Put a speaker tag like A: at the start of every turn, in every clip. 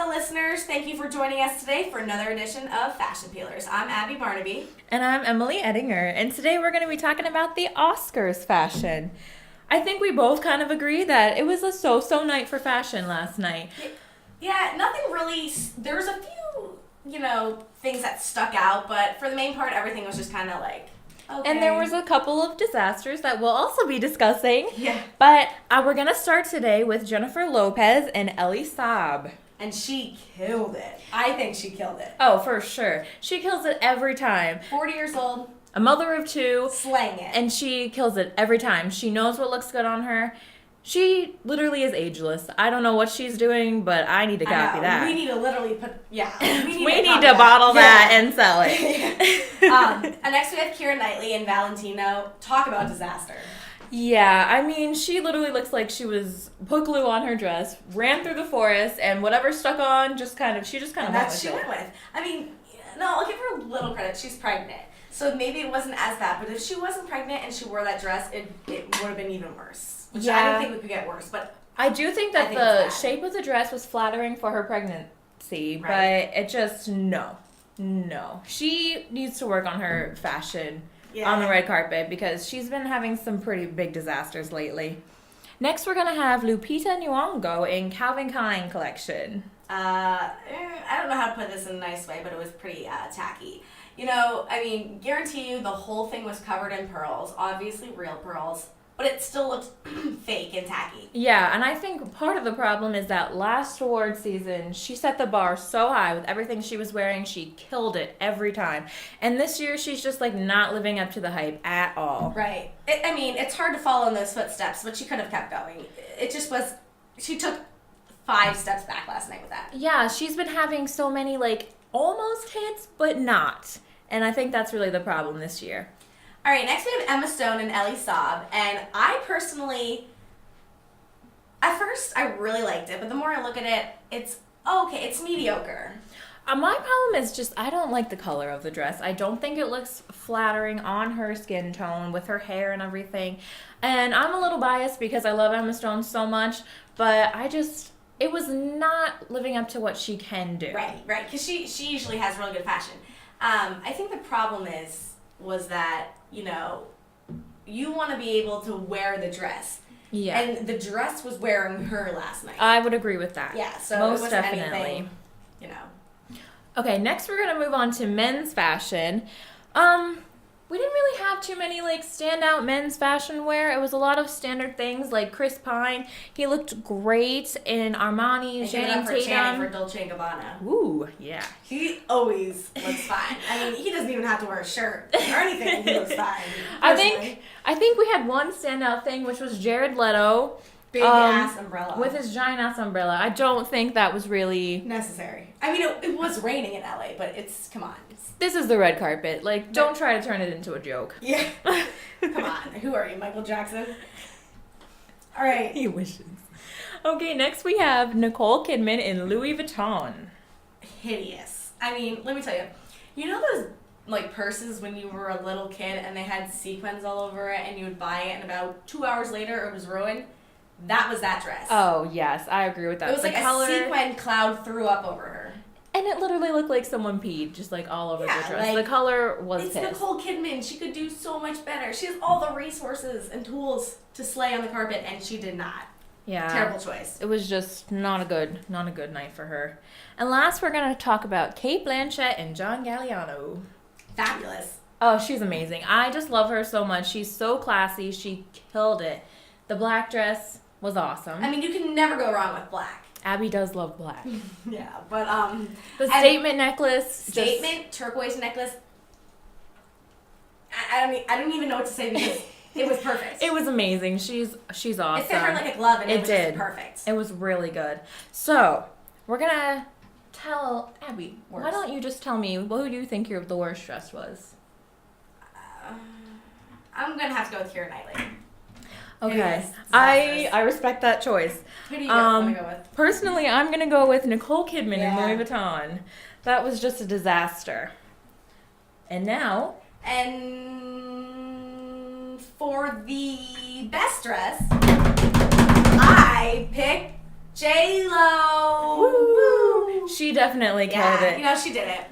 A: Hello, listeners. Thank you for joining us today for another edition of Fashion Peelers. I'm Abby Barnaby.
B: And I'm Emily Ettinger. And today we're going to be talking about the Oscars fashion. I think we both kind of agree that it was a so-so night for fashion last night.
A: Yeah, nothing really. There was a few, things that stuck out, but for the main part, everything was just kind of like, okay.
B: And there was a couple of disasters that we'll also be discussing.
A: Yeah.
B: But we're going to start today with Jennifer Lopez and Elie Saab.
A: And she killed it. I think she killed it.
B: Oh, for sure. She kills it every time.
A: 40 years old.
B: A mother of two.
A: Slaying it.
B: And she kills it every time. She knows what looks good on her. She literally is ageless. I don't know what she's doing, but I need to copy that.
A: We need to literally put,
B: We need to bottle that and sell it.
A: And next we have Keira Knightley and Valentino. Talk about disaster.
B: Yeah, I mean, she literally looks like she was put glue on her dress, ran through the forest, and whatever stuck on, she just kind of went with it.
A: That's what she went with. I mean, no, I'll give her a little credit. She's pregnant. So maybe it wasn't as bad, but if she wasn't pregnant and she wore that dress, it would have been even worse. Which I don't think it could get worse, but
B: I do think that the shape of the dress was flattering for her pregnancy, right. But it just, no. She needs to work on her fashion. Yeah. On the red carpet because she's been having some pretty big disasters lately. Next, we're going to have Lupita Nyong'o in Calvin Klein collection.
A: I don't know how to put this in a nice way, but it was pretty tacky. Guarantee you the whole thing was covered in pearls, obviously real pearls, but it still looked fake and tacky.
B: Yeah, and I think part of the problem is that last award season, she set the bar so high with everything she was wearing. She killed it every time. And this year, she's just, not living up to the hype at all.
A: Right. It's hard to follow in those footsteps, but she could have kept going. It just was, she took 5 steps back last night with that.
B: Yeah, she's been having so many, almost hits, but not. And I think that's really the problem this year.
A: All right, next we have Emma Stone and Elie Saab, and I personally, at first I really liked it, but the more I look at it, it's mediocre.
B: My problem is just I don't like the color of the dress. I don't think it looks flattering on her skin tone with her hair and everything. And I'm a little biased because I love Emma Stone so much, but it was not living up to what she can do.
A: Right, because she usually has really good fashion. I think the problem was that, you want to be able to wear the dress. Yeah. And the dress was wearing her last night.
B: I would agree with that.
A: Yeah, so
B: most
A: it wasn't
B: definitely.
A: Anything,
B: Okay, next we're going to move on to men's fashion. We didn't really have too many, standout men's fashion wear. It was a lot of standard things, like Chris Pine. He looked great in Armani, Channing Tatum.
A: For Dolce & Gabbana.
B: Ooh, yeah.
A: He always looks fine. he doesn't even have to wear a shirt or anything. He looks fine.
B: I think we had one standout thing, which was Jared Leto.
A: Big ass umbrella.
B: With his giant ass umbrella. I don't think that was really
A: necessary. It was raining in LA, but come on.
B: This is the red carpet. Don't try to turn it into a joke.
A: Yeah. Come on. Who are you, Michael Jackson? All right.
B: He wishes. Okay, next we have Nicole Kidman in Louis Vuitton.
A: Hideous. Let me tell you. You know those purses when you were a little kid and they had sequins all over it and you would buy it and about 2 hours later it was ruined? That was that dress.
B: Oh, yes. I agree with that.
A: It was a sequin cloud threw up over her.
B: And it literally looked like someone peed, just all over the dress. The color was
A: It's
B: pissed.
A: Nicole Kidman. She could do so much better. She has all the resources and tools to slay on the carpet, and she did not.
B: Yeah.
A: Terrible choice.
B: It was just not a good night for her. And last, we're going to talk about Cate Blanchett and John Galliano.
A: Fabulous.
B: Oh, she's amazing. I just love her so much. She's so classy. She killed it. The black dress was awesome.
A: You can never go wrong with black.
B: Abby does love black.
A: Yeah, but
B: the statement necklace.
A: Turquoise necklace. I don't even know what to say because it was perfect.
B: It was amazing. She's awesome.
A: It fit her like a glove, and it was just perfect.
B: It was really good. So we're gonna tell Abby. Why don't you just tell me who do you think the worst dress was?
A: I'm gonna have to go with Keira Knightley.
B: Okay, I respect that choice.
A: Who do you want to go with?
B: Personally, I'm going to go with Nicole Kidman in Louis Vuitton. That was just a disaster. And now...
A: And for the best dress, I picked J-Lo. Woo!
B: She definitely killed it.
A: You know, she did it.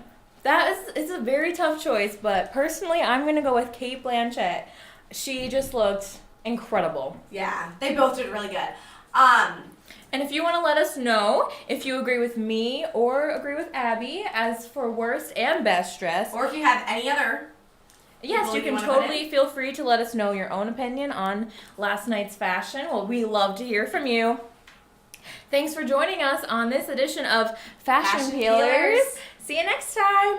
B: It's a very tough choice, but personally, I'm going to go with Cate Blanchett. She just looked incredible.
A: Yeah, they both did really good.
B: And if you want to let us know if you agree with me or agree with Abby as for worst and best dress.
A: Or if you have any other.
B: Yes, you can totally feel free to let us know your own opinion on last night's fashion. Well, we love to hear from you. Thanks for joining us on this edition of Fashion Peelers. See you next time.